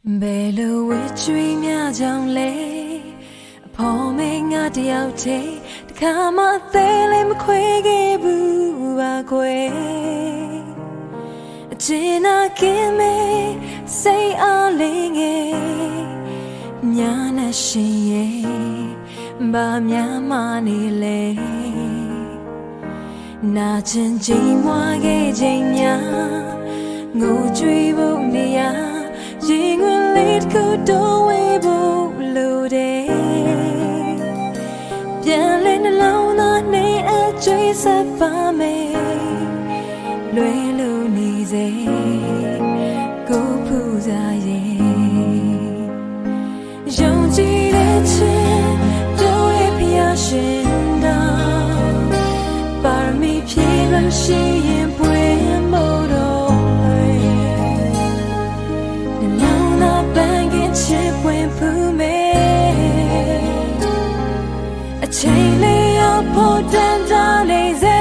ဘယ်လိုဝေးချွေးများကြောင့်လဲအဖော်မင်းငါတယောက်တည်းတခါမှသေးလေးမခွေခဲ့ဘူးပါကွယ်အချင်နာခင်မေစိတ်အားလေးငယ်ညာနဲ့ရှင်ရဲ့ဘာများမနေလဲနာချင်ချိန်မွားခဲ့ချိန်များငိုကြွေးဖို့နေရရင်ဝင်လေးတစ်ခုတော့ဝေးဖို့လိုတယ်ပြန်လဲနှလုံးသားနဲ့အကျွေးဆက်ပါမယ်လွယ်လို့နေစေကိုဖူးစားရဲ့ယုံကြည်တဲ့ချင်းပြောရဲ့ဖျားရှင်တော်ပါရမီဖြည့်လို့ရှိရင်ပွင့်ဖို့တော့ချစ်ပွင့်ဖူးမယ်အချိန်လေးရောက်ဖို့တန်တားနေစေ